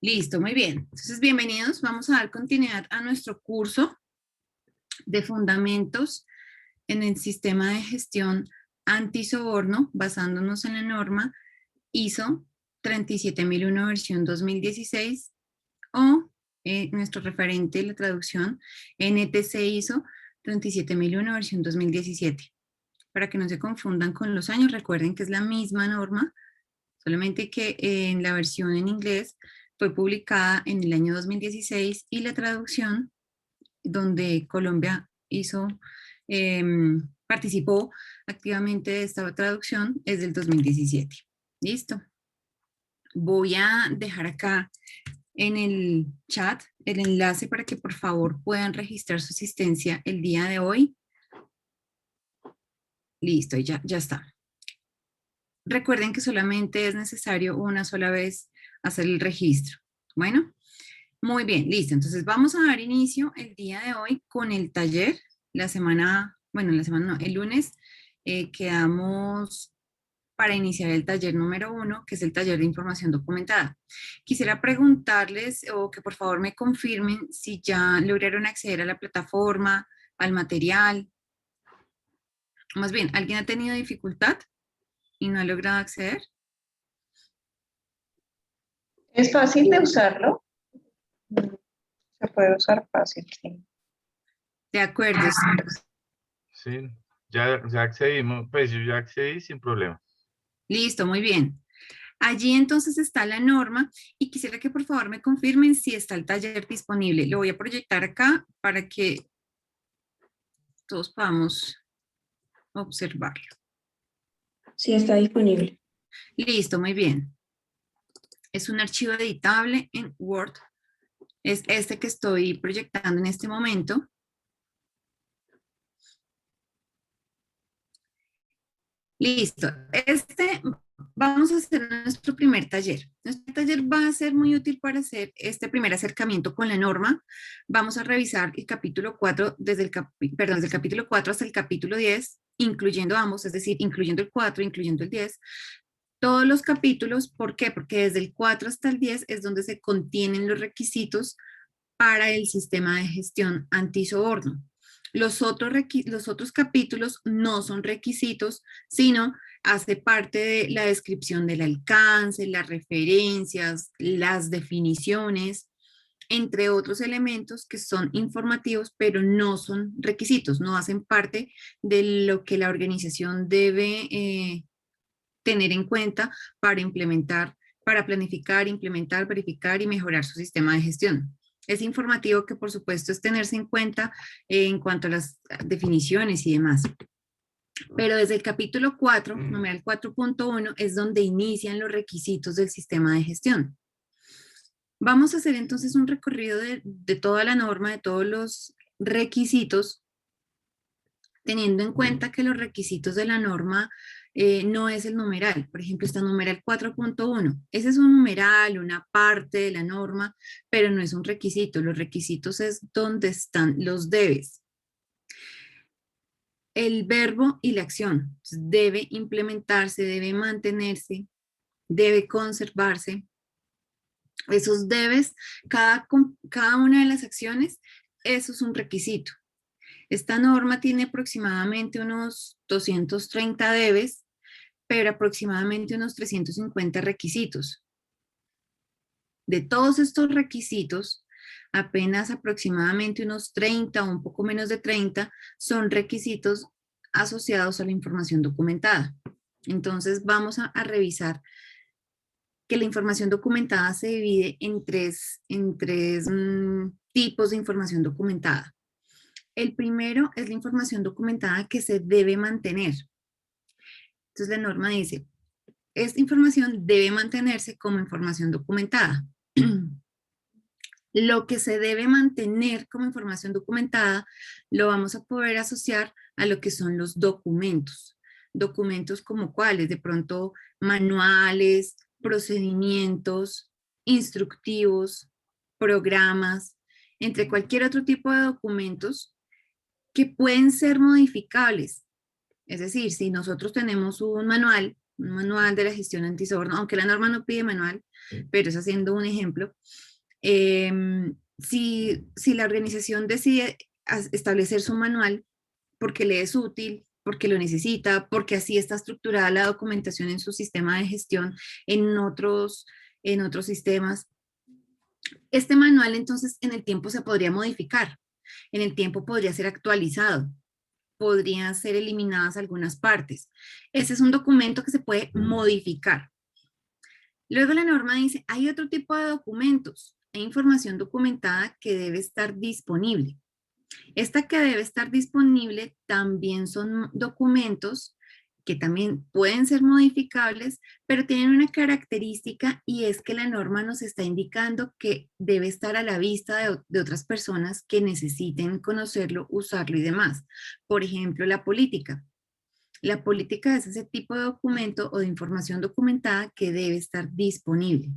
Listo, muy bien. Entonces, bienvenidos. Vamos a dar continuidad a nuestro curso de fundamentos en el sistema de gestión antisoborno, basándonos en la norma ISO 37001 versión 2016 o nuestro referente, la traducción NTC ISO 37001 versión 2017. Para que no se confundan con los años, recuerden que es la misma norma, solamente que en la versión en inglés fue publicada en el año 2016 y la traducción donde Colombia eh, participó activamente de esta traducción es del 2017. ¿Listo? Voy a dejar acá en el chat el enlace para que por favor puedan registrar su asistencia el día de hoy. Listo, ya está. Recuerden que solamente es necesario una sola vez hacer el registro. Bueno, muy bien, listo. Entonces vamos a dar inicio el día de hoy con el taller. El lunes quedamos para iniciar el taller número 1, que es el taller de información documentada. Quisiera preguntarles o que por favor me confirmen si ya lograron acceder a la plataforma, al material. Más bien, ¿alguien ha tenido dificultad y no ha logrado acceder? ¿Es fácil de usarlo? Se puede usar fácil, sí. De acuerdo, sí. Sí, ya accedimos, pues yo ya accedí sin problema. Listo, muy bien. Allí entonces está la norma y quisiera que por favor me confirmen si está el taller disponible. Lo voy a proyectar acá para que todos podamos observarlo. Sí, está disponible. Listo, muy bien. Es un archivo editable en Word. Es este que estoy proyectando en este momento. Listo. Vamos a hacer nuestro primer taller. Nuestro taller va a ser muy útil para hacer este primer acercamiento con la norma. Vamos a revisar el capítulo 4, desde el capítulo 4 hasta el capítulo 10, incluyendo ambos, es decir, incluyendo el 4, incluyendo el 10. Todos los capítulos, ¿por qué? Porque desde el 4 hasta el 10 es donde se contienen los requisitos para el sistema de gestión antisoborno. Los otros capítulos no son requisitos, sino hace parte de la descripción del alcance, las referencias, las definiciones, entre otros elementos que son informativos, pero no son requisitos, no hacen parte de lo que la organización debe tener en cuenta para implementar, para planificar, implementar, verificar y mejorar su sistema de gestión. Es informativo que por supuesto es tenerse en cuenta en cuanto a las definiciones y demás. Pero desde el capítulo 4, numeral 4.1, es donde inician los requisitos del sistema de gestión. Vamos a hacer entonces un recorrido de toda la norma, de todos los requisitos, teniendo en cuenta que los requisitos de la norma no es el numeral. Por ejemplo, está numeral 4.1. Ese es un numeral, una parte de la norma, pero no es un requisito. Los requisitos es donde están los debes. El verbo y la acción debe implementarse, debe mantenerse, debe conservarse. Esos debes, cada una de las acciones, eso es un requisito. Esta norma tiene aproximadamente unos 230 debes, pero aproximadamente unos 350 requisitos. De todos estos requisitos, apenas aproximadamente unos 30 o un poco menos de 30 son requisitos asociados a la información documentada. Entonces vamos a revisar que la información documentada se divide en tres tipos de información documentada. El primero es la información documentada que se debe mantener. Entonces la norma dice, esta información debe mantenerse como información documentada. Lo que se debe mantener como información documentada lo vamos a poder asociar a lo que son los documentos. Documentos como cuáles, de pronto manuales, procedimientos, instructivos, programas, entre cualquier otro tipo de documentos que pueden ser modificables. Es decir, si nosotros tenemos un manual un manual de la gestión antisoborno, aunque la norma no pide manual, pero es haciendo un ejemplo. Si la organización decide establecer su manual porque le es útil, porque lo necesita, porque así está estructurada la documentación en su sistema de gestión, en otros sistemas, este manual entonces en el tiempo se podría modificar, en el tiempo podría ser actualizado, podrían ser eliminadas algunas partes. Ese es un documento que se puede modificar. Luego la norma dice, hay otro tipo de documentos, hay información documentada que debe estar disponible. Esta que debe estar disponible también son documentos que también pueden ser modificables, pero tienen una característica y es que la norma nos está indicando que debe estar a la vista de otras personas que necesiten conocerlo, usarlo y demás. Por ejemplo, la política. La política es ese tipo de documento o de información documentada que debe estar disponible.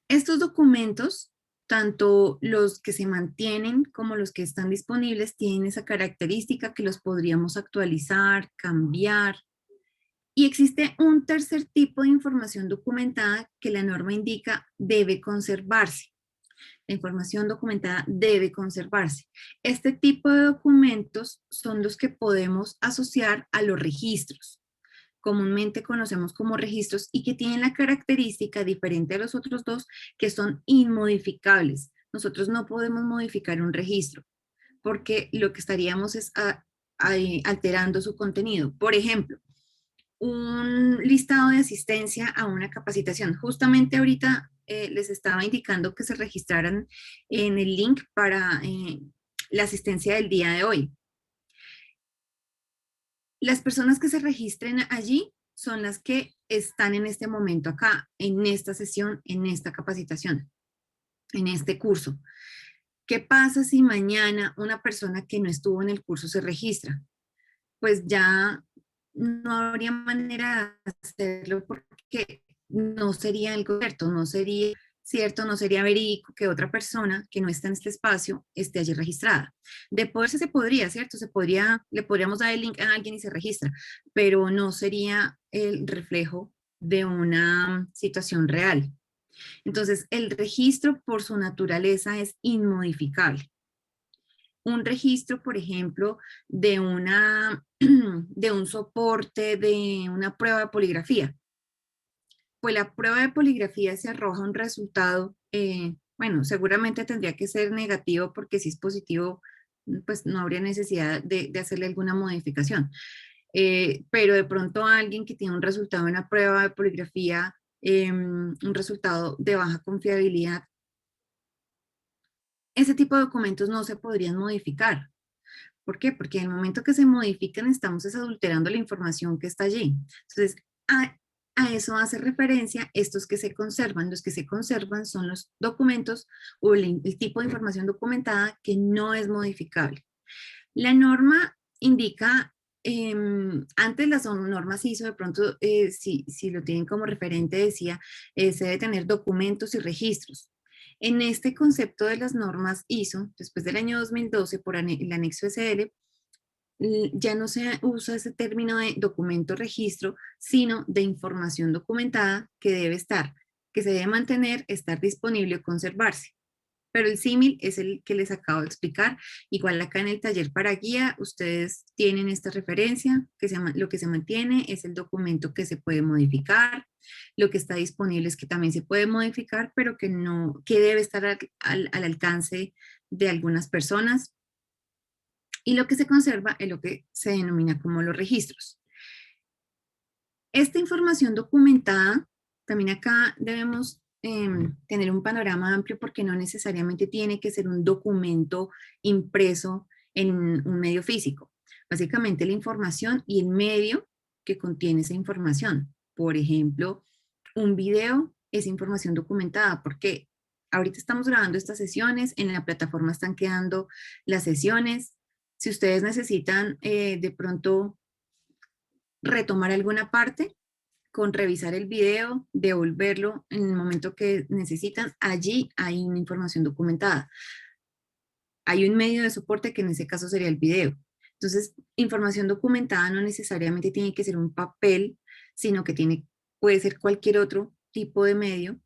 Estos documentos, tanto los que se mantienen como los que están disponibles, tienen esa característica que los podríamos actualizar, cambiar. Y existe un tercer tipo de información documentada que la norma indica debe conservarse. La información documentada debe conservarse. Este tipo de documentos son los que podemos asociar a los registros. Comúnmente conocemos como registros y que tienen la característica diferente a los otros dos, que son inmodificables. Nosotros no podemos modificar un registro porque lo que estaríamos es alterando su contenido. Por ejemplo, un listado de asistencia a una capacitación. Justamente ahorita les estaba indicando que se registraran en el link para la asistencia del día de hoy. Las personas que se registren allí son las que están en este momento acá, en esta sesión, en esta capacitación, en este curso. ¿Qué pasa si mañana una persona que no estuvo en el curso se registra? Pues ya no habría manera de hacerlo porque no sería algo cierto, no sería cierto, no sería verídico que otra persona que no está en este espacio esté allí registrada. De poderse se podría, ¿cierto? Le podríamos dar el link a alguien y se registra, pero no sería el reflejo de una situación real. Entonces, el registro por su naturaleza es inmodificable. Un registro, por ejemplo, de un soporte, de una prueba de poligrafía. Pues la prueba de poligrafía se arroja un resultado, bueno, seguramente tendría que ser negativo porque si es positivo, pues no habría necesidad de hacerle alguna modificación. Pero de pronto alguien que tiene un resultado en una prueba de poligrafía, un resultado de baja confiabilidad, ese tipo de documentos no se podrían modificar. ¿Por qué? Porque en el momento que se modifican estamos desadulterando la información que está allí. Entonces, a eso hace referencia estos que se conservan. Los que se conservan son los documentos o el tipo de información documentada que no es modificable. La norma indica, antes las normas ISO, de pronto, si lo tienen como referente, decía, se debe tener documentos y registros. En este concepto de las normas ISO, después del año 2012, por el anexo SL, ya no se usa ese término de documento registro, sino de información documentada que debe estar, que se debe mantener, estar disponible o conservarse. Pero el símil es el que les acabo de explicar. Igual acá en el taller para guía, ustedes tienen esta referencia, lo que se mantiene es el documento que se puede modificar, lo que está disponible es que también se puede modificar, pero que debe estar al alcance de algunas personas. Y lo que se conserva es lo que se denomina como los registros. Esta información documentada, también acá debemos tener un panorama amplio porque no necesariamente tiene que ser un documento impreso en un medio físico. Básicamente la información y el medio que contiene esa información. Por ejemplo, un video es información documentada porque ahorita estamos grabando estas sesiones, en la plataforma están quedando las sesiones. Si ustedes necesitan de pronto retomar alguna parte, con revisar el video, devolverlo en el momento que necesitan, allí hay una información documentada. Hay un medio de soporte que en ese caso sería el video. Entonces, información documentada no necesariamente tiene que ser un papel, sino que puede ser cualquier otro tipo de medio,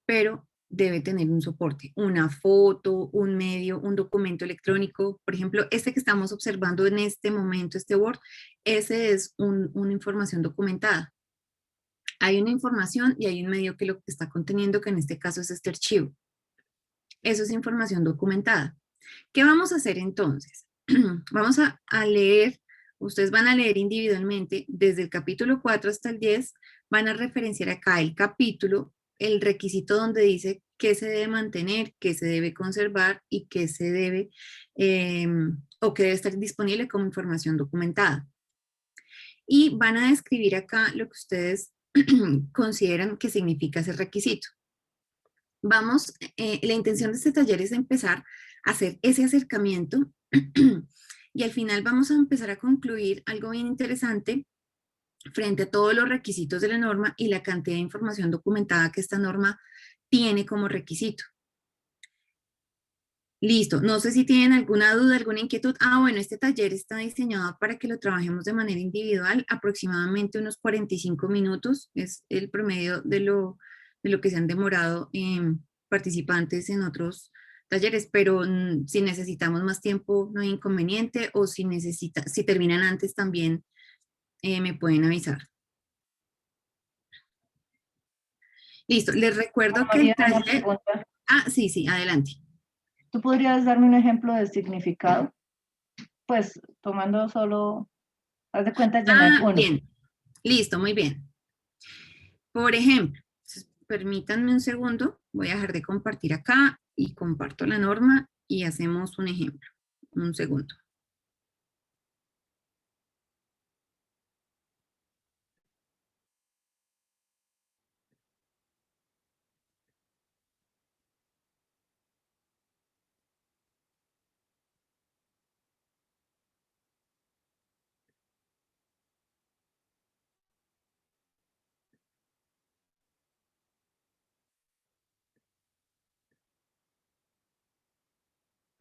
pero debe tener un soporte, una foto, un medio, un documento electrónico. Por ejemplo, este que estamos observando en este momento, este Word, ese es una información documentada. Hay una información y hay un medio que lo que está conteniendo, que en este caso es este archivo. Eso es información documentada. ¿Qué vamos a hacer entonces? Vamos a leer, ustedes van a leer individualmente desde el capítulo 4 hasta el 10, van a referenciar acá el capítulo, el requisito donde dice qué se debe mantener, qué se debe conservar y qué se debe o qué debe estar disponible como información documentada. Y van a describir acá lo que ustedes consideran que significa ese requisito. La intención de este taller es empezar a hacer ese acercamiento y al final vamos a empezar a concluir algo bien interesante frente a todos los requisitos de la norma y la cantidad de información documentada que esta norma tiene como requisito. Listo, no sé si tienen alguna duda, alguna inquietud. Bueno, este taller está diseñado para que lo trabajemos de manera individual, aproximadamente unos 45 minutos, es el promedio de lo que se han demorado participantes en otros talleres, pero si necesitamos más tiempo no hay inconveniente, o si terminan antes también me pueden avisar. Listo, les recuerdo que el María, una taller... pregunta. Sí, adelante. ¿Tú podrías darme un ejemplo de significado? Pues tomando solo, haz de cuenta, llenar uno. Bien, listo, muy bien. Por ejemplo, permítanme un segundo, voy a dejar de compartir acá y comparto la norma y hacemos un ejemplo. Un segundo.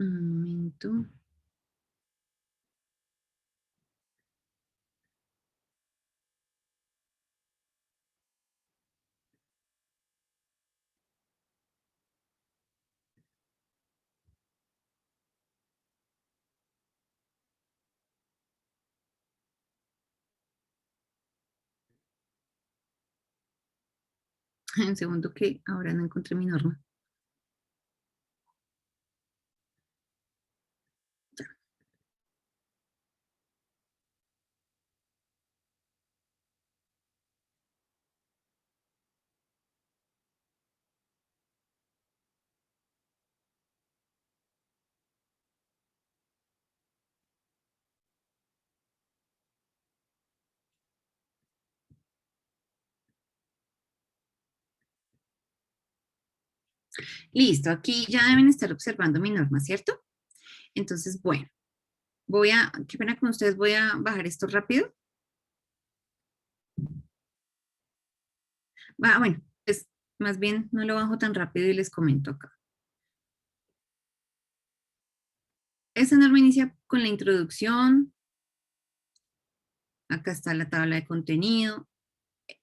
Un momento. Un segundo que ahora no encontré mi norma. Listo, aquí ya deben estar observando mi norma, ¿cierto? Entonces, bueno, qué pena con ustedes, voy a bajar esto rápido. Bueno, pues más bien no lo bajo tan rápido y les comento acá. Esta norma inicia con la introducción. Acá está la tabla de contenido.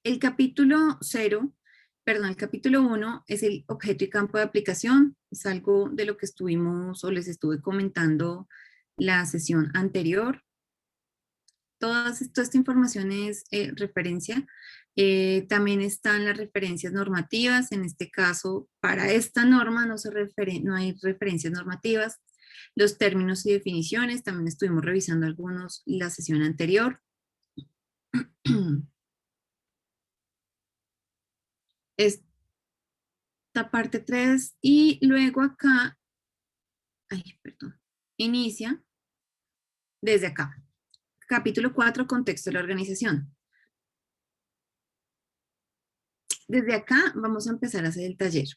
El capítulo 1 es el objeto y campo de aplicación. Es algo de lo que estuvimos o les estuve comentando la sesión anterior. Toda esta información es referencia. También están las referencias normativas. En este caso, para esta norma no hay referencias normativas. Los términos y definiciones, también estuvimos revisando algunos la sesión anterior. Esta parte 3 y luego acá, inicia desde acá. Capítulo 4, contexto de la organización. Desde acá vamos a empezar a hacer el taller.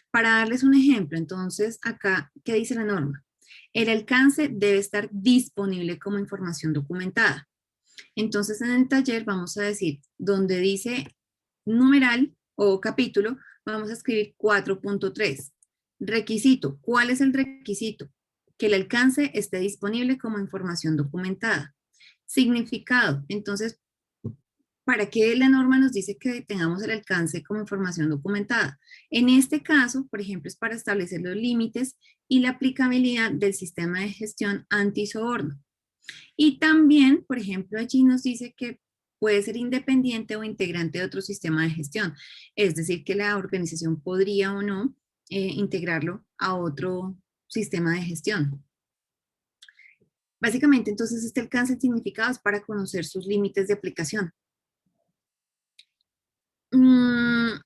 Para darles un ejemplo, entonces acá, ¿qué dice la norma? El alcance debe estar disponible como información documentada. Entonces en el taller vamos a decir, donde dice numeral o capítulo, vamos a escribir 4.3. Requisito. ¿Cuál es el requisito? que el alcance esté disponible como información documentada. Significado. Entonces, ¿para qué la norma nos dice que tengamos el alcance como información documentada? En este caso, por ejemplo, es para establecer los límites y la aplicabilidad del sistema de gestión antisoborno. Y también, por ejemplo, allí nos dice que puede ser independiente o integrante de otro sistema de gestión. Es decir, que la organización podría o no integrarlo a otro sistema de gestión. Básicamente, entonces, este alcance de significados para conocer sus límites de aplicación. No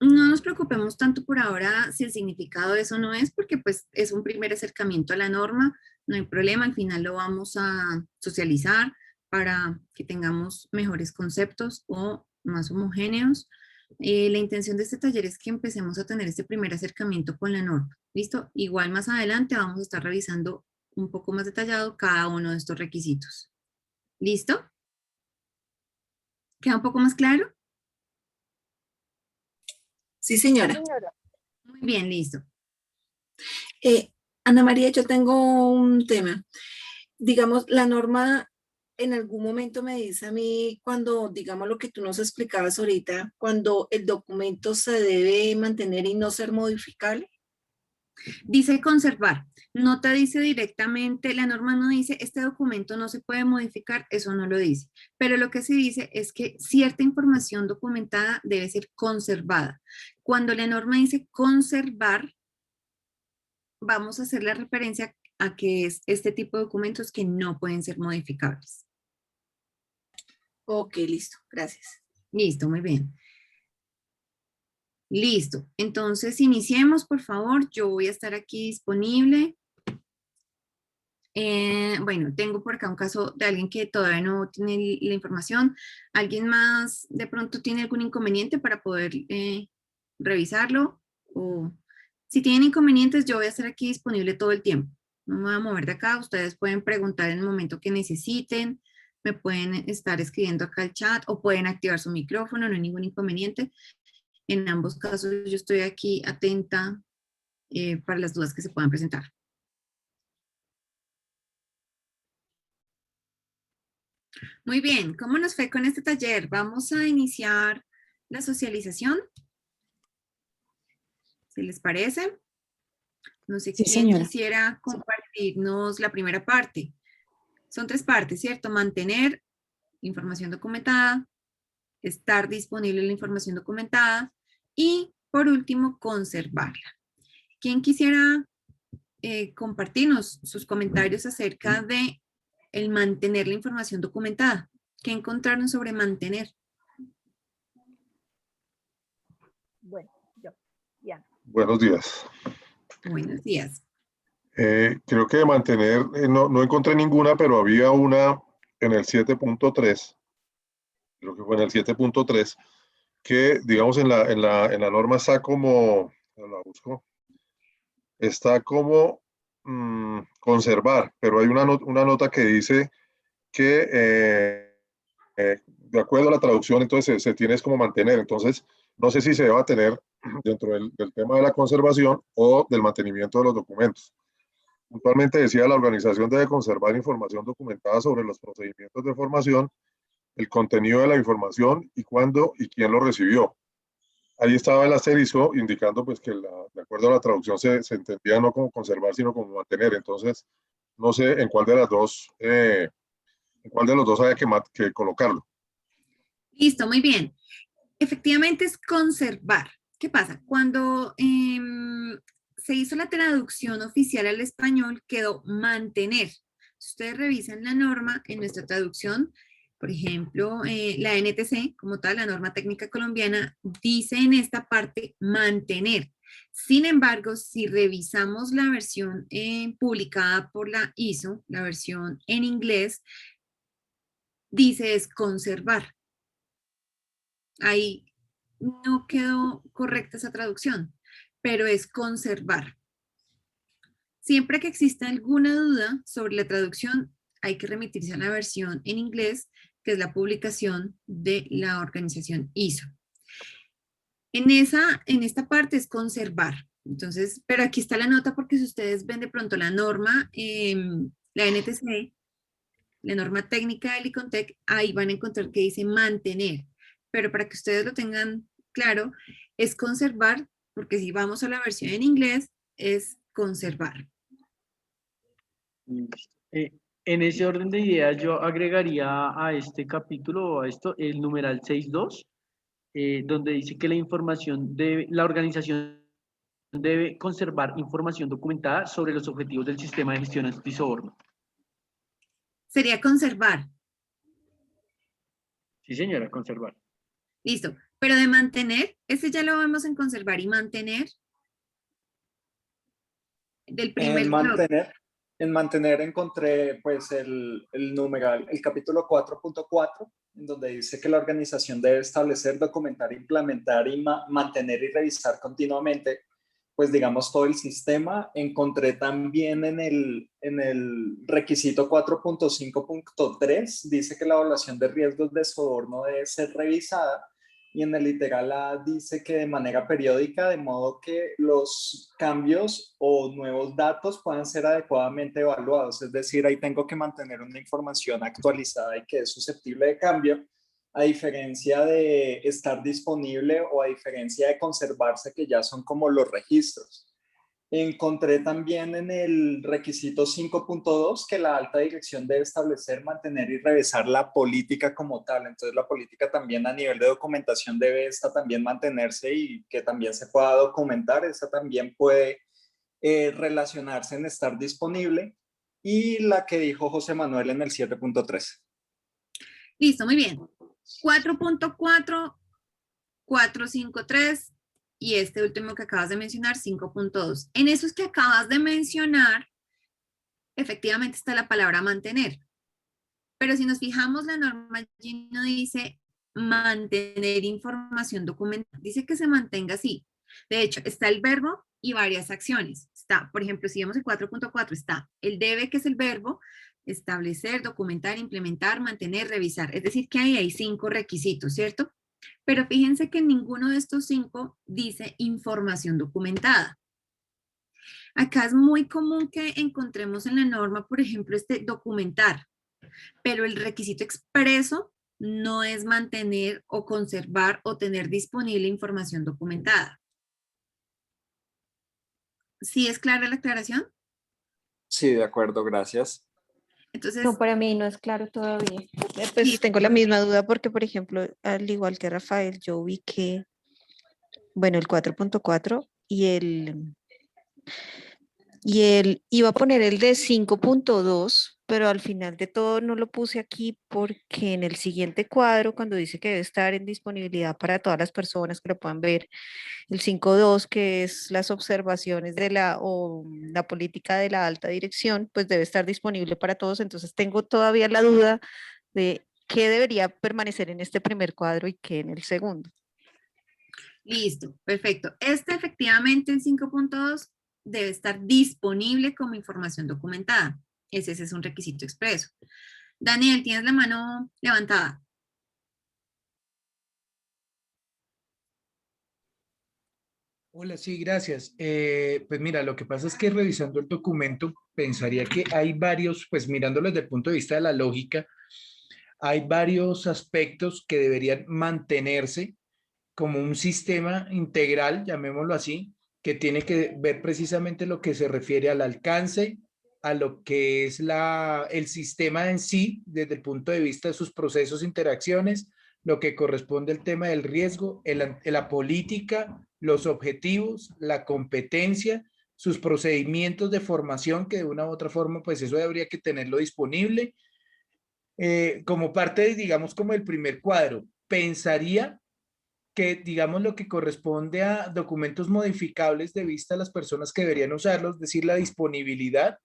nos preocupemos tanto por ahora si el significado de eso no es, porque pues es un primer acercamiento a la norma, no hay problema, al final lo vamos a socializar para que tengamos mejores conceptos o más homogéneos. La intención de este taller es que empecemos a tener este primer acercamiento con la norma, ¿listo? Igual más adelante vamos a estar revisando un poco más detallado cada uno de estos requisitos. ¿Listo? ¿Queda un poco más claro? Sí, señora. Muy bien, listo. Ana María, yo tengo un tema. Digamos, la norma en algún momento me dice a mí cuando, digamos lo que tú nos explicabas ahorita, cuando el documento se debe mantener y no ser modificable. Dice conservar, no te dice directamente, la norma no dice este documento no se puede modificar, eso no lo dice, pero lo que sí dice es que cierta información documentada debe ser conservada. Cuando la norma dice conservar, vamos a hacer la referencia a que es este tipo de documentos que no pueden ser modificables. Ok, listo, gracias. Listo, muy bien. Listo, entonces iniciemos, por favor. Yo voy a estar aquí disponible. Bueno, tengo por acá un caso de alguien que todavía no tiene la información. ¿Alguien más de pronto tiene algún inconveniente para poder revisarlo? O si tienen inconvenientes, yo voy a estar aquí disponible todo el tiempo. No me voy a mover de acá. Ustedes pueden preguntar en el momento que necesiten. Me pueden estar escribiendo acá al chat o pueden activar su micrófono, no hay ningún inconveniente. En ambos casos yo estoy aquí atenta para las dudas que se puedan presentar. Muy bien, ¿cómo nos fue con este taller? Vamos a iniciar la socialización, si les parece. No sé Sí, quién señora. quisiera compartirnos la primera parte. Son 3 partes, ¿cierto? Mantener información documentada, estar disponible la información documentada y, por último, conservarla. ¿Quién quisiera compartirnos sus comentarios acerca de el mantener la información documentada? ¿Qué encontraron sobre mantener? Bueno, yo, ya. Buenos días. Buenos días. Creo que de mantener, no encontré ninguna, pero había una en el 7.3, creo que fue en el 7.3, que digamos en la norma está como, la busco, está como conservar, pero hay una nota que dice que de acuerdo a la traducción, entonces se tiene es como mantener, entonces no sé si se deba tener dentro del tema de la conservación o del mantenimiento de los documentos. Puntualmente decía, la organización debe conservar información documentada sobre los procedimientos de formación, el contenido de la información y cuándo y quién lo recibió. Ahí estaba el asterisco indicando pues que de acuerdo a la traducción se entendía no como conservar, sino como mantener. Entonces, no sé en cuál de las dos, en cuál de los dos había que colocarlo. Listo, muy bien. Efectivamente es conservar. ¿Qué pasa? Cuando se hizo la traducción oficial al español, quedó mantener. Si ustedes revisan la norma en nuestra traducción, por ejemplo, la NTC, como tal, la norma técnica colombiana, dice en esta parte mantener. Sin embargo, si revisamos la versión publicada por la ISO, la versión en inglés, dice es conservar. Ahí no quedó correcta esa traducción, pero es conservar. Siempre que exista alguna duda sobre la traducción, hay que remitirse a la versión en inglés, que es la publicación de la organización ISO. En esta parte es conservar. Entonces, pero aquí está la nota porque si ustedes ven de pronto la norma, la NTC, la norma técnica del ICONTEC, ahí van a encontrar que dice mantener. Pero para que ustedes lo tengan claro, es conservar, porque si vamos a la versión en inglés, es conservar. Listo. En ese orden de ideas, yo agregaría a este capítulo, a esto, el numeral 6.2, donde dice que la organización debe conservar información documentada sobre los objetivos del sistema de gestión antisoborno. Sería conservar. Sí, señora, conservar. Listo. Pero de mantener, ese ya lo vemos en conservar y mantener. Del primer bloque. En mantener encontré pues el numeral, el capítulo 4.4, en donde dice que la organización debe establecer, documentar, implementar y mantener y revisar continuamente, pues digamos, todo el sistema. Encontré también en el requisito 4.5.3, dice que la evaluación de riesgos de soborno debe ser revisada, y en el literal A dice que de manera periódica, de modo que los cambios o nuevos datos puedan ser adecuadamente evaluados. Es decir, ahí tengo que mantener una información actualizada y que es susceptible de cambio, a diferencia de estar disponible o a diferencia de conservarse, que ya son como los registros. Encontré también en el requisito 5.2 que la alta dirección debe establecer, mantener y revisar la política como tal. Entonces la política también a nivel de documentación debe esta también mantenerse y que también se pueda documentar. Esa también puede relacionarse en estar disponible. Y la que dijo José Manuel en el 7.3. Listo, muy bien. 4.4, 4.5.3 y este último que acabas de mencionar, 5.2. En esos que acabas de mencionar, efectivamente está la palabra mantener. Pero si nos fijamos, la norma allí no dice mantener información documentada, dice que se mantenga así. De hecho, está el verbo y varias acciones. Está, por ejemplo, si vemos el 4.4, está el debe, que es el verbo, establecer, documentar, implementar, mantener, revisar. Es decir, que ahí hay 5 requisitos, ¿cierto? Pero fíjense que ninguno de estos 5 dice información documentada. Acá es muy común que encontremos en la norma, por ejemplo, documentar, pero el requisito expreso no es mantener o conservar o tener disponible información documentada. ¿Sí es clara la aclaración? Sí, de acuerdo, gracias. Entonces, No, para mí no es claro todavía. Pues Sí. tengo la misma duda porque, por ejemplo, al igual que Rafael, yo vi que, bueno, el 4.4 y él iba a poner el de 5.2, pero al final de todo no lo puse aquí porque en el siguiente cuadro, cuando dice que debe estar en disponibilidad para todas las personas que lo puedan ver, el 5.2, que es las observaciones de la política de la alta dirección, pues debe estar disponible para todos. Entonces tengo todavía la duda de qué debería permanecer en este primer cuadro y qué en el segundo. Listo, perfecto. Efectivamente en 5.2 debe estar disponible como información documentada. Ese es un requisito expreso. Daniel, tienes la mano levantada. Hola, sí, gracias. Pues mira, lo que pasa es que revisando el documento, pensaría que hay varios, pues mirándolo desde el punto de vista de la lógica, hay varios aspectos que deberían mantenerse como un sistema integral, llamémoslo así, que tiene que ver precisamente lo que se refiere al alcance, a lo que es el sistema en sí, desde el punto de vista de sus procesos, interacciones, lo que corresponde al tema del riesgo, la política, los objetivos, la competencia, sus procedimientos de formación, que de una u otra forma, pues eso habría que tenerlo disponible. Como parte, digamos, como el primer cuadro, pensaría que, digamos, lo que corresponde a documentos modificables de vista a las personas que deberían usarlos, es decir, la disponibilidad,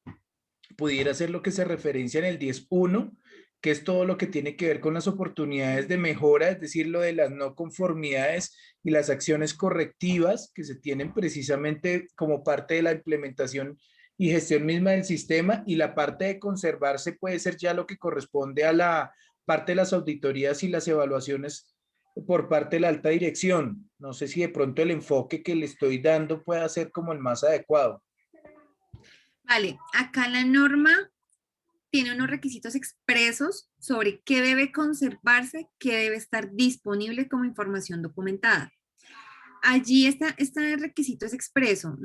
pudiera ser lo que se referencia en el 10.1, que es todo lo que tiene que ver con las oportunidades de mejora, es decir, lo de las no conformidades y las acciones correctivas que se tienen precisamente como parte de la implementación y gestión misma del sistema, y la parte de conservarse puede ser ya lo que corresponde a la parte de las auditorías y las evaluaciones por parte de la alta dirección. No sé si de pronto el enfoque que le estoy dando pueda ser como el más adecuado. Vale, acá la norma tiene unos requisitos expresos sobre qué debe conservarse, qué debe estar disponible como información documentada. Allí este requisito es expreso.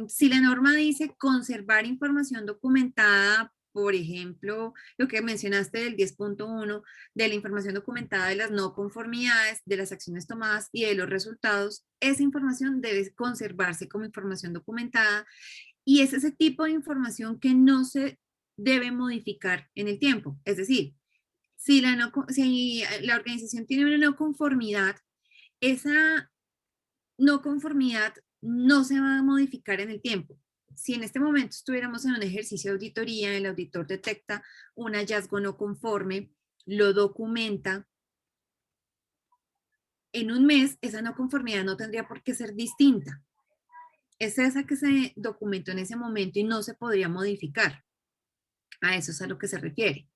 Si la norma dice conservar información documentada, por ejemplo, lo que mencionaste del 10.1, de la información documentada de las no conformidades, de las acciones tomadas y de los resultados, esa información debe conservarse como información documentada y es ese tipo de información que no se debe modificar en el tiempo. Es decir, si la organización tiene una no conformidad, esa no conformidad no se va a modificar en el tiempo. Si en este momento estuviéramos en un ejercicio de auditoría, el auditor detecta un hallazgo no conforme, lo documenta, en un mes esa no conformidad no tendría por qué ser distinta. Es esa que se documentó en ese momento y no se podría modificar. A eso es a lo que se refiere.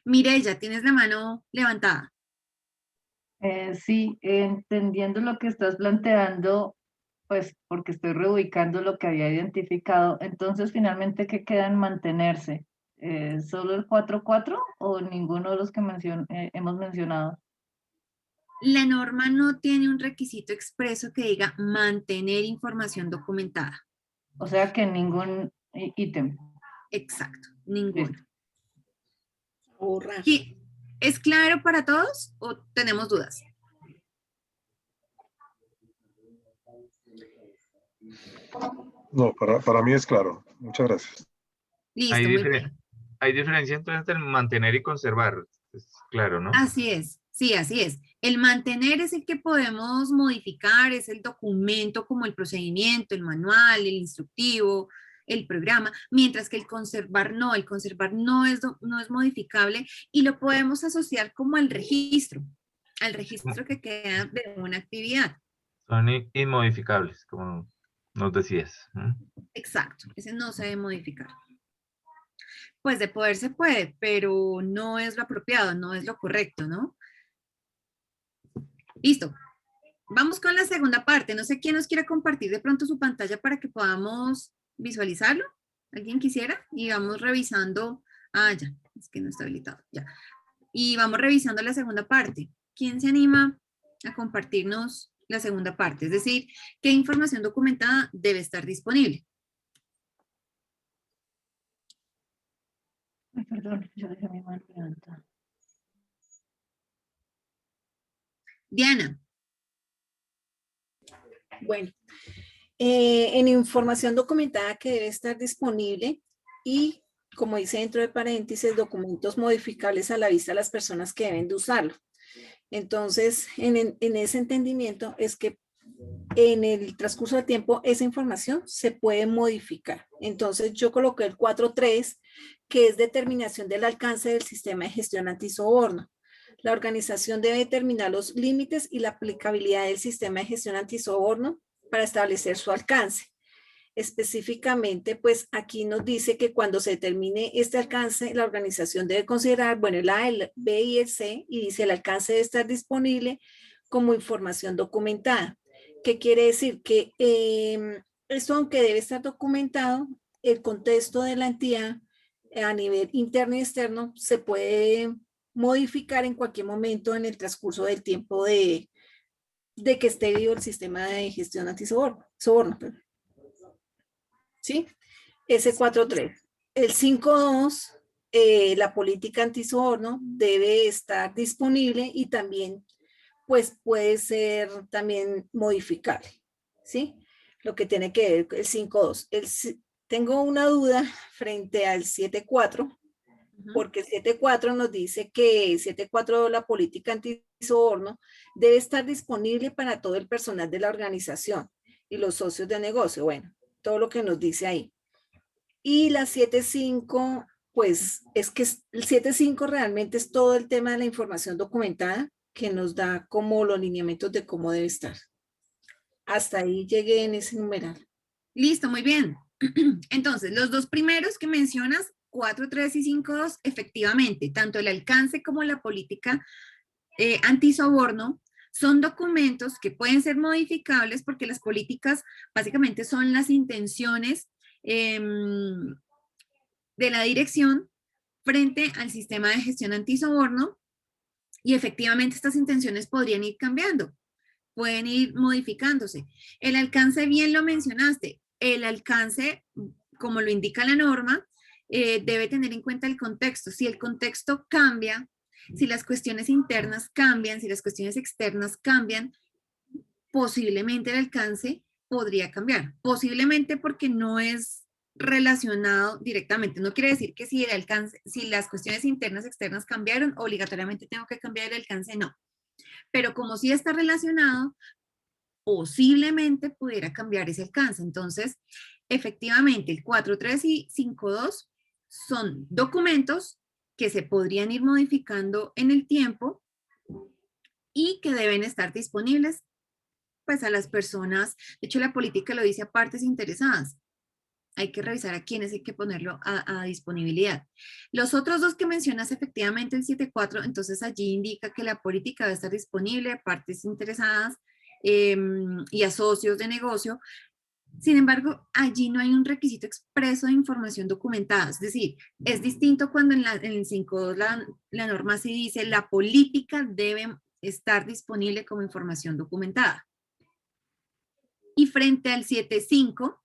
Mireya, tienes la mano levantada. Sí, entendiendo lo que estás planteando, pues porque estoy reubicando lo que había identificado, entonces finalmente, ¿qué queda en mantenerse? ¿Solo el 4.4 o ninguno de los que hemos mencionado? La norma no tiene un requisito expreso que diga mantener información documentada. O sea que ningún ítem. Exacto, ninguno. Listo. ¿Y es claro para todos o tenemos dudas? No, para mí es claro. Muchas gracias. Listo, Hay, muy bien. hay diferencia entonces entre mantener y conservar. Es claro, ¿no? Así es, sí, así es. El mantener es el que podemos modificar, es el documento como el procedimiento, el manual, el instructivo, el programa, mientras que el conservar no es modificable y lo podemos asociar como al registro que queda de una actividad. Son inmodificables, como nos decías. Exacto, ese no se debe modificar. Pues de poder se puede, pero no es lo apropiado, no es lo correcto, ¿no? Listo. Vamos con la segunda parte. No sé quién nos quiere compartir de pronto su pantalla para que podamos visualizarlo. ¿Alguien quisiera? Y vamos revisando. Ah, ya, es que no está habilitado. Ya. Y vamos revisando la segunda parte. ¿Quién se anima a compartirnos la segunda parte? Es decir, ¿qué información documentada debe estar disponible? Ay, perdón, yo dejé mi mano levantada. Diana. Bueno, en información documentada que debe estar disponible y, como dice dentro de paréntesis, documentos modificables a la vista de las personas que deben de usarlo. Entonces, en ese entendimiento es que en el transcurso del tiempo esa información se puede modificar. Entonces, yo coloqué el 4.3, que es determinación del alcance del sistema de gestión antisoborno. La organización debe determinar los límites y la aplicabilidad del sistema de gestión antisoborno para establecer su alcance. Específicamente, pues aquí nos dice que cuando se determine este alcance, la organización debe considerar, bueno, el A, el B y el C, y dice el alcance debe estar disponible como información documentada. ¿Qué quiere decir? Que esto, aunque debe estar documentado, el contexto de la entidad a nivel interno y externo se puede modificar en cualquier momento en el transcurso del tiempo de que esté vivo el sistema de gestión antisoborno. ¿Sí? Ese 4.3. El 5.2, la política antisoborno debe estar disponible y también pues puede ser también modificable, ¿sí? Lo que tiene que ver el 5.2. Tengo una duda frente al 7.4, porque el 7.4 nos dice que el 7.4 la política antisoborno debe estar disponible para todo el personal de la organización y los socios de negocio, bueno, todo lo que nos dice ahí. Y la 7.5, pues es que el 7.5 realmente es todo el tema de la información documentada que nos da como los lineamientos de cómo debe estar. Hasta ahí llegué en ese numeral. Listo, muy bien. Entonces, los dos primeros que mencionas, 4.3 y 5.2, efectivamente, tanto el alcance como la política antisoborno Son documentos que pueden ser modificables porque las políticas básicamente son las intenciones de la dirección frente al sistema de gestión antisoborno, y efectivamente estas intenciones podrían ir cambiando, pueden ir modificándose. El alcance, bien lo mencionaste, el alcance, como lo indica la norma, debe tener en cuenta el contexto. Si el contexto cambia, si las cuestiones internas cambian, si las cuestiones externas cambian, posiblemente el alcance podría cambiar. Posiblemente porque no es relacionado directamente. No quiere decir que si el alcance, si las cuestiones internas, externas cambiaron, obligatoriamente tengo que cambiar el alcance, no. Pero como sí está relacionado, posiblemente pudiera cambiar ese alcance. Entonces, efectivamente, el 4.3 y 5.2 son documentos que se podrían ir modificando en el tiempo y que deben estar disponibles pues a las personas. De hecho, la política lo dice a partes interesadas. Hay que revisar a quiénes hay que ponerlo a disponibilidad. Los otros dos que mencionas, efectivamente, el 7.4, entonces allí indica que la política debe estar disponible a partes interesadas y a socios de negocio. Sin embargo, allí no hay un requisito expreso de información documentada. Es decir, es distinto cuando en el 5.2 la norma sí dice la política debe estar disponible como información documentada. Y frente al 7.5,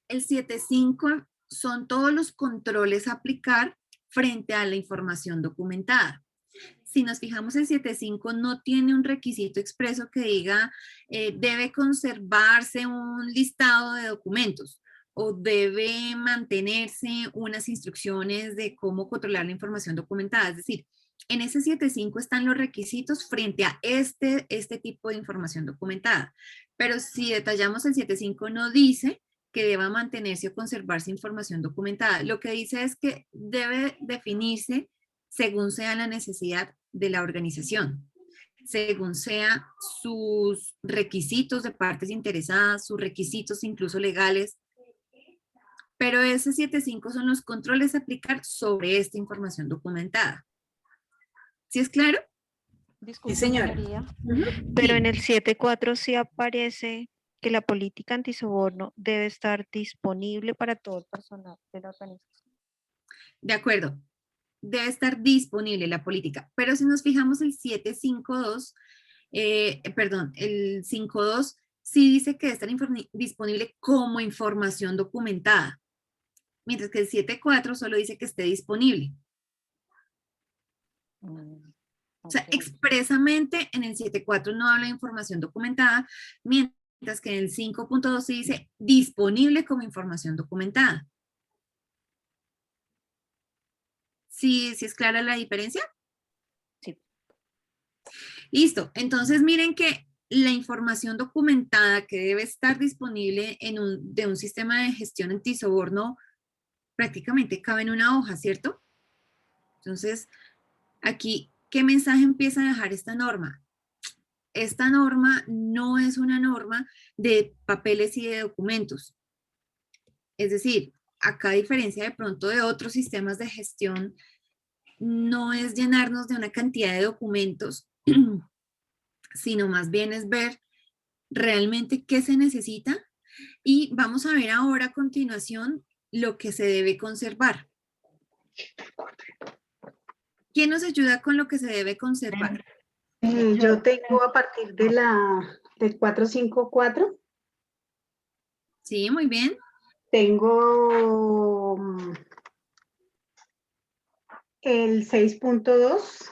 el 7.5 son todos los controles a aplicar frente a la información documentada. Si nos fijamos, el 7.5 no tiene un requisito expreso que diga debe conservarse un listado de documentos o debe mantenerse unas instrucciones de cómo controlar la información documentada. Es decir, en ese 7.5 están los requisitos frente a este tipo de información documentada. Pero si detallamos, el 7.5 no dice que deba mantenerse o conservarse información documentada. Lo que dice es que debe definirse según sea la necesidad de la organización, según sean sus requisitos de partes interesadas, sus requisitos incluso legales. Pero ese 7.5 son los controles a aplicar sobre esta información documentada. ¿Sí es claro? Disculpe, Sí, señora. María, pero en el 7.4 sí aparece que la política antisoborno debe estar disponible para todo el personal de la organización. De acuerdo, debe estar disponible la política, pero si nos fijamos el 7.5.2, perdón, el 5.2 sí dice que debe estar disponible como información documentada, mientras que el 7.4 solo dice que esté disponible. O sea, expresamente en el 7.4 no habla de información documentada, mientras que en el 5.2 sí dice disponible como información documentada. ¿Sí es clara la diferencia? Sí. Listo. Entonces miren que la información documentada que debe estar disponible de un sistema de gestión antisoborno prácticamente cabe en una hoja, ¿cierto? Entonces, aquí, ¿qué mensaje empieza a dejar esta norma? Esta norma no es una norma de papeles y de documentos. Es decir, acá a diferencia de pronto de otros sistemas de gestión, no es llenarnos de una cantidad de documentos, sino más bien es ver realmente qué se necesita, y vamos a ver ahora a continuación lo que se debe conservar. ¿Quién nos ayuda con lo que se debe conservar? Yo tengo a partir de del 454, Sí, muy bien. tengo el 6.2,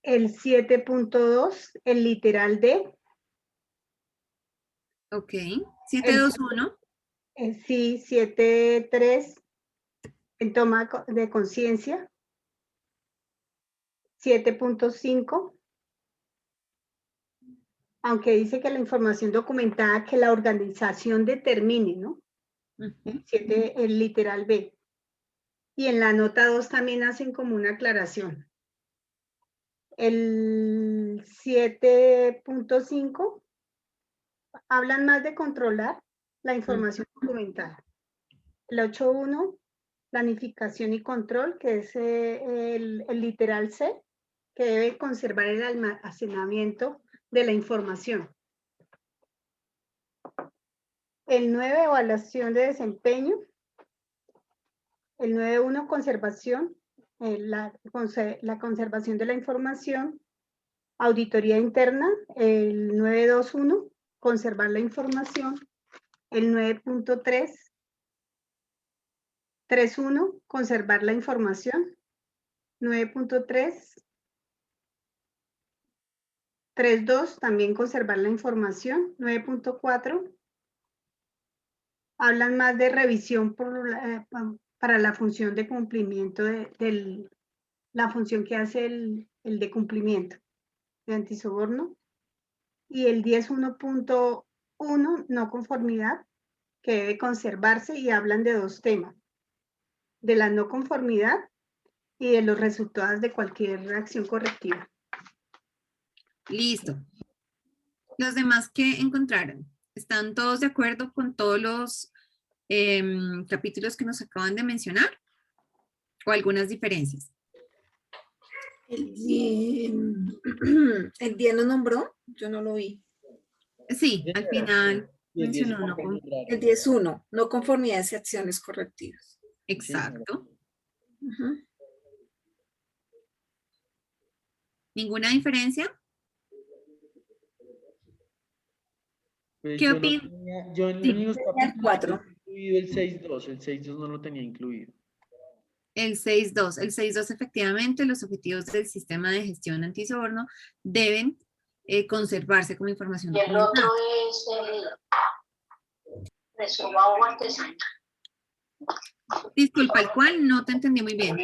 el 7.2, el literal D. Ok, 721. Sí, 7.3, el toma de conciencia. 7.5, aunque dice que la información documentada que la organización determine, ¿no? Uh-huh. 7, el literal B. Y en la nota 2 también hacen como una aclaración. El 7.5 hablan más de controlar la información documentada. El 8.1 planificación y control, que es el literal C, que debe conservar el almacenamiento de la información. El 9, evaluación de desempeño. El 9.1, conservación, la conservación de la información. Auditoría interna. El 9.2.1, conservar la información. El 9.3, 3.1, conservar la información. 9.3, 3.2, también conservar la información. 9.4, hablan más de revisión para la función de cumplimiento de la función que hace el de cumplimiento de antisoborno. Y el 10.1.1, no conformidad, que debe conservarse, y hablan de dos temas: de la no conformidad y de los resultados de cualquier acción correctiva. Listo. Los demás que encontraron, ¿están todos de acuerdo con todos los capítulos que nos acaban de mencionar? ¿O algunas diferencias? El 10 lo nombró, yo no lo vi. Sí, al final Y el 10 mencionó no fue muy raro. El 10.1, no conformidades y acciones correctivas. Exacto. Ujú. ¿Ninguna diferencia? Pues ¿Qué yo no opinas? tenía- yo en Sí. los El capítulos 4. tenía incluido el 6.2, el 6.2 no lo tenía incluido. El 6.2. El 6.2, efectivamente, los objetivos del sistema de gestión antisoborno deben conservarse como información Y el otro documentada. es el de Sobao artesano. Disculpa, ¿el cual? No te entendí muy bien.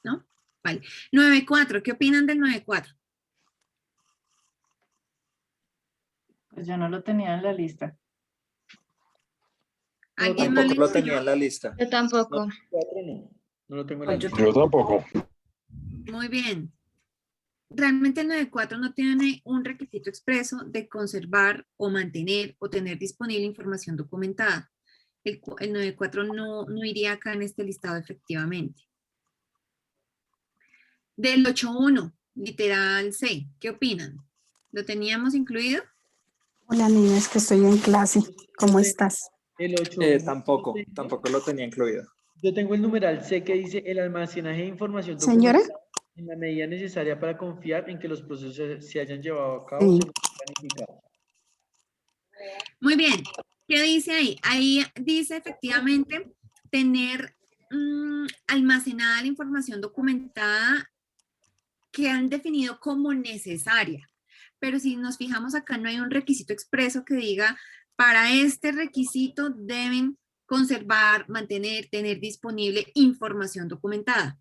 ¿No? Vale. 9.4, ¿qué opinan del 9.4? Pues yo no lo tenía en la lista. ¿Alguien más Tampoco le lo enseñó? tenía en la lista. Yo tampoco. 4 no, no lo tengo en la Yo lista. Yo tampoco. Muy bien. Realmente el 9.4 no tiene un requisito expreso de conservar o mantener o tener disponible información documentada. El 9.4 no iría acá en este listado efectivamente. Del 8.1, literal C, ¿qué opinan? ¿Lo teníamos incluido? Hola, niña, es que estoy en clase. ¿Cómo estás? El 8. Tampoco lo tenía incluido. Yo tengo el numeral C que dice el almacenaje de información Señora. documentada en la medida necesaria para confiar en que los procesos se hayan llevado a cabo Sí. según lo planificado. Muy bien. ¿Qué dice ahí? Ahí dice efectivamente tener almacenada la información documentada que han definido como necesaria. Pero si nos fijamos acá, no hay un requisito expreso que diga, para este requisito deben conservar, mantener, tener disponible información documentada.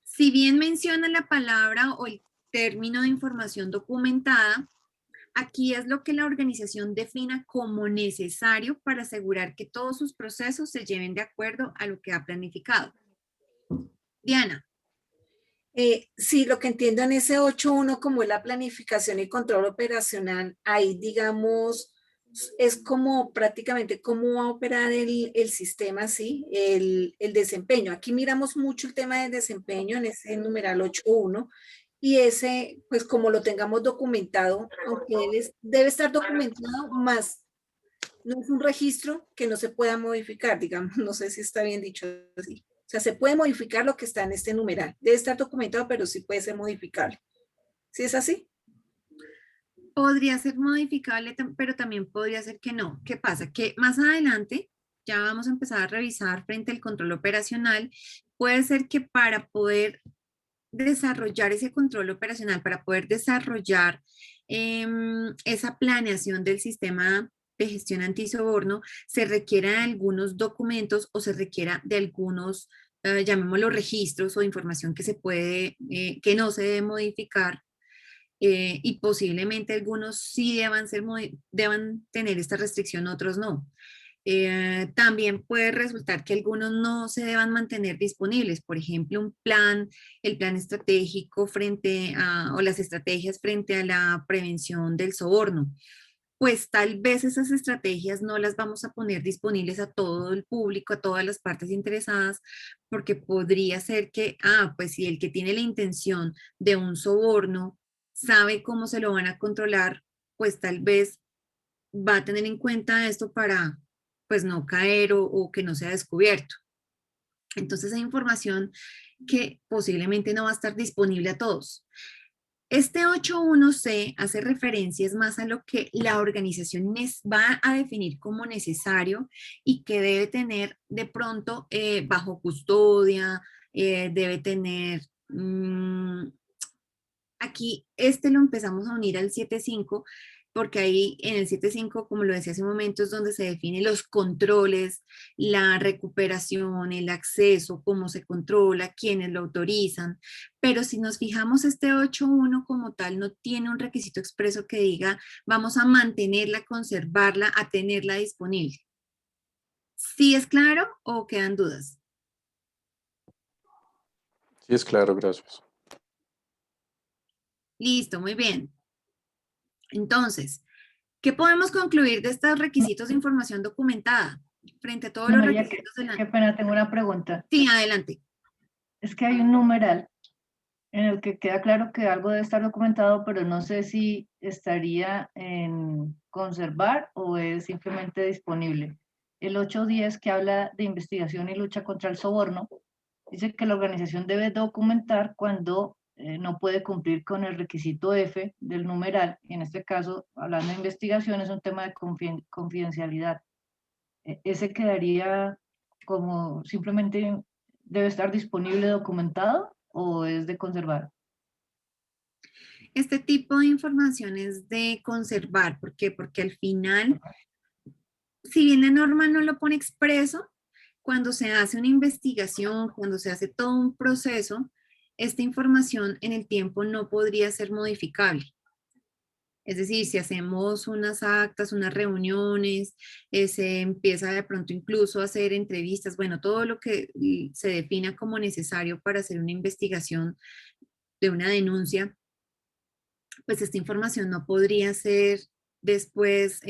Si bien menciona la palabra o el término de información documentada, aquí es lo que la organización defina como necesario para asegurar que todos sus procesos se lleven de acuerdo a lo que ha planificado. Diana. Sí, lo que entiendo en ese 8.1 como es la planificación y control operacional, ahí digamos, es como prácticamente cómo va a operar el sistema, ¿sí? El desempeño. Aquí miramos mucho el tema del desempeño en ese numeral 8.1 y ese, pues como lo tengamos documentado, aunque debe estar documentado más, no es un registro que no se pueda modificar, digamos, no sé si está bien dicho así. O sea, se puede modificar lo que está en este numeral. Debe estar documentado, pero sí puede ser modificable. ¿Sí es así? Podría ser modificable, pero también podría ser que no. ¿Qué pasa? Que más adelante ya vamos a empezar a revisar frente al control operacional. Puede ser que para poder desarrollar ese control operacional, para poder desarrollar esa planeación del sistema de gestión antisoborno, se requiera de algunos documentos o se requiera de algunos, llamémoslo registros o información que se puede, que no se debe modificar y posiblemente algunos sí deban tener esta restricción, otros no. También puede resultar que algunos no se deban mantener disponibles, por ejemplo, el plan estratégico frente a, o las estrategias frente a la prevención del soborno. pues tal vez esas estrategias no las vamos a poner disponibles a todo el público, a todas las partes interesadas, porque podría ser que, pues si el que tiene la intención de un soborno sabe cómo se lo van a controlar, pues tal vez va a tener en cuenta esto para, pues no caer o que no sea descubierto. Entonces hay información que posiblemente no va a estar disponible a todos. Este 8.1c hace referencias más a lo que la organización va a definir como necesario y que debe tener de pronto bajo custodia, debe tener... aquí lo empezamos a unir al 7.5 porque ahí en el 7.5, como lo decía hace un momento, es donde se definen los controles, la recuperación, el acceso, cómo se controla, quiénes lo autorizan. Pero si nos fijamos, este 8.1 como tal no tiene un requisito expreso que diga vamos a mantenerla, conservarla, a tenerla disponible. ¿Sí es claro o quedan dudas? Sí, es claro, gracias. Listo, muy bien. Entonces, ¿qué podemos concluir de estos requisitos de información documentada frente a todos los María, requisitos de la... qué pena, tengo una pregunta. Sí, adelante. Es que hay un numeral en el que queda claro que algo debe estar documentado, pero no sé si estaría en conservar o es simplemente disponible. El 8.10 que habla de investigación y lucha contra el soborno, dice que la organización debe documentar cuando no puede cumplir con el requisito F del numeral, y en este caso, hablando de investigación, es un tema de confidencialidad. Ese quedaría como simplemente debe estar disponible documentado o es de conservar. Este tipo de información es de conservar. ¿Por qué? Porque al final, si bien la norma no lo pone expreso, cuando se hace una investigación, cuando se hace todo un proceso, esta información en el tiempo no podría ser modificable. Es decir, si hacemos unas actas, unas reuniones, se empieza de pronto incluso a hacer entrevistas, bueno, todo lo que se defina como necesario para hacer una investigación de una denuncia, pues esta información no podría ser después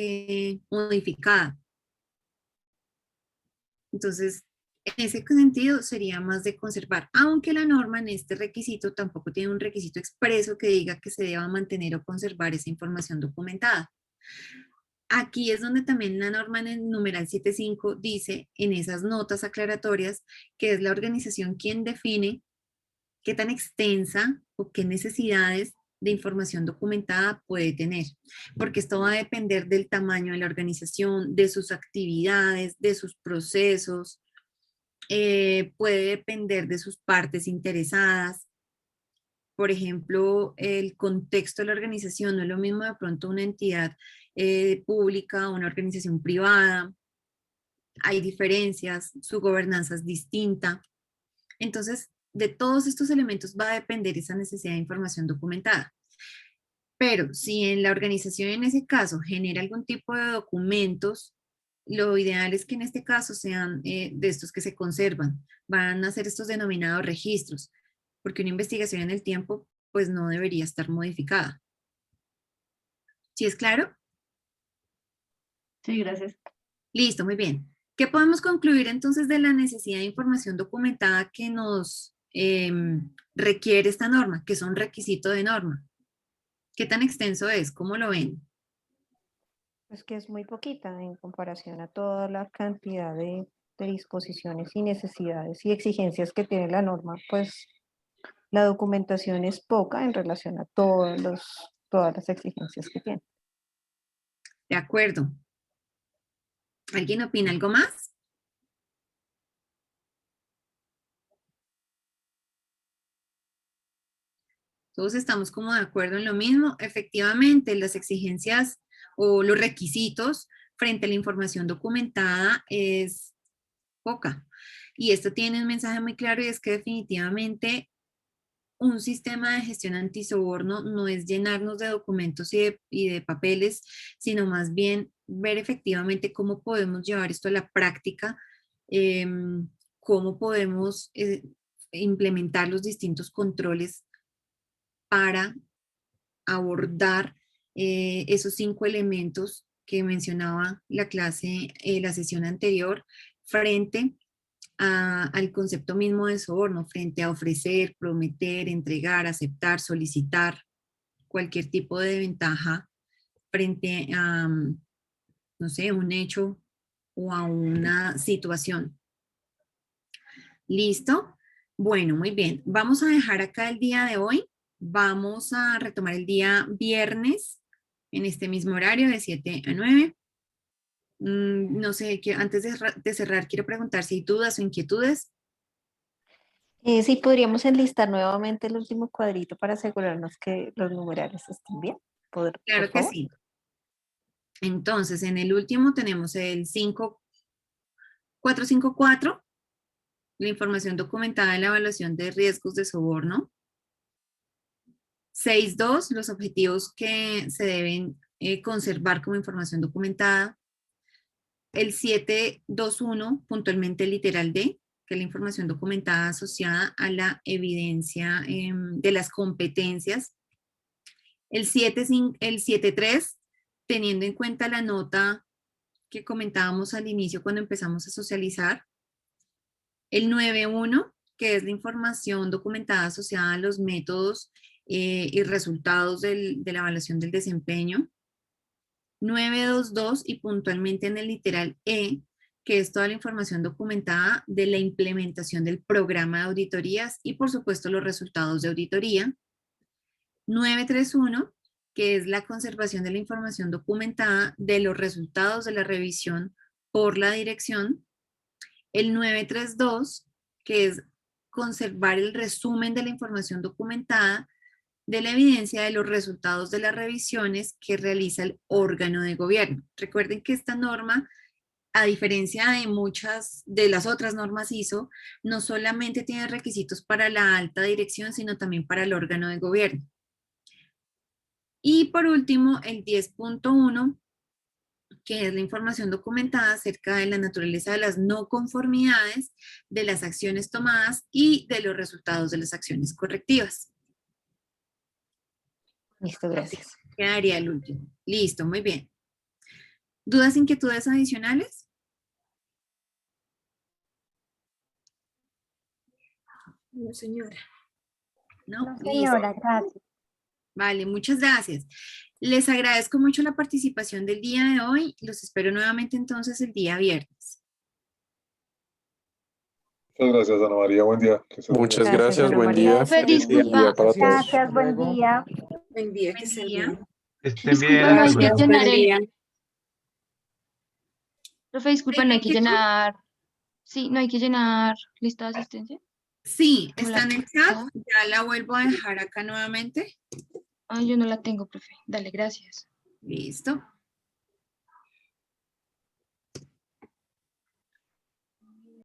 modificada. Entonces, en ese sentido sería más de conservar, aunque la norma en este requisito tampoco tiene un requisito expreso que diga que se deba mantener o conservar esa información documentada. Aquí es donde también la norma en el numeral 7.5 dice en esas notas aclaratorias que es la organización quien define qué tan extensa o qué necesidades de información documentada puede tener, porque esto va a depender del tamaño de la organización, de sus actividades, de sus procesos, puede depender de sus partes interesadas. Por ejemplo, el contexto de la organización no es lo mismo de pronto una entidad pública o una organización privada. Hay diferencias, su gobernanza es distinta. Entonces, de todos estos elementos va a depender esa necesidad de información documentada. Pero si en la organización en ese caso genera algún tipo de documentos, lo ideal es que en este caso sean de estos que se conservan. Van a ser estos denominados registros, porque una investigación en el tiempo pues no debería estar modificada. ¿Sí es claro? Sí, gracias. Listo, muy bien. ¿Qué podemos concluir entonces de la necesidad de información documentada que nos requiere esta norma, que son requisitos de norma? ¿Qué tan extenso es? ¿Cómo lo ven? Pues que es muy poquita en comparación a toda la cantidad de disposiciones y necesidades y exigencias que tiene la norma, pues la documentación es poca en relación a todas las exigencias que tiene. De acuerdo. ¿Alguien opina algo más? Todos estamos como de acuerdo en lo mismo. Efectivamente, las exigencias o los requisitos frente a la información documentada es poca. Y esto tiene un mensaje muy claro y es que definitivamente un sistema de gestión antisoborno no es llenarnos de documentos y de papeles, sino más bien ver efectivamente cómo podemos llevar esto a la práctica, cómo podemos implementar los distintos controles para abordar esos 5 elementos que mencionaba la clase, la sesión anterior, frente al concepto mismo de soborno, frente a ofrecer, prometer, entregar, aceptar, solicitar cualquier tipo de ventaja frente a, no sé, un hecho o a una situación. ¿Listo? Bueno, muy bien. Vamos a dejar acá el día de hoy. Vamos a retomar el día viernes en este mismo horario de 7 a 9. No sé, antes de cerrar, quiero preguntar si hay dudas o inquietudes. Sí, podríamos enlistar nuevamente el último cuadrito para asegurarnos que los numerales estén bien. Por Claro que favor. sí. Entonces, en el último tenemos el 454, la información documentada en la evaluación de riesgos de soborno. 6.2, los objetivos que se deben conservar como información documentada. El 7.2.1, puntualmente literal D, que es la información documentada asociada a la evidencia de las competencias. El 7.3, teniendo en cuenta la nota que comentábamos al inicio cuando empezamos a socializar. El 9.1, que es la información documentada asociada a los métodos y resultados de la evaluación del desempeño. 9.2.2 y puntualmente en el literal E, que es toda la información documentada de la implementación del programa de auditorías y por supuesto los resultados de auditoría. 9.3.1, que es la conservación de la información documentada de los resultados de la revisión por la dirección. El 9.3.2, que es conservar el resumen de la información documentada de la evidencia de los resultados de las revisiones que realiza el órgano de gobierno. Recuerden que esta norma, a diferencia de muchas de las otras normas ISO, no solamente tiene requisitos para la alta dirección, sino también para el órgano de gobierno. Y por último, el 10.1, que es la información documentada acerca de la naturaleza de las no conformidades, de las acciones tomadas y de los resultados de las acciones correctivas. Listo, gracias. Quedaría el último. Listo, muy bien. ¿Dudas, inquietudes adicionales? No, señora. No, No, listo. señora, gracias. Vale, muchas gracias. Les agradezco mucho la participación del día de hoy. Los espero nuevamente entonces el día viernes. Muchas gracias, Ana María. Buen día. Que estés muy bien. Muchas gracias, buen día. Profe, Feliz día disculpa. para todos. Gracias, buen día. Buen día, que Buen estén día. bien. Estén bien, Disculpa, no hay hasta que luego. llenar Buen día. Profe, disculpa, no hay que llenar. Sí, no hay que llenar lista de asistencia. Sí, ¿Cómo está la- en el chat. Ya la vuelvo a dejar acá nuevamente. Ay, yo no la tengo, profe. Dale, gracias. Listo.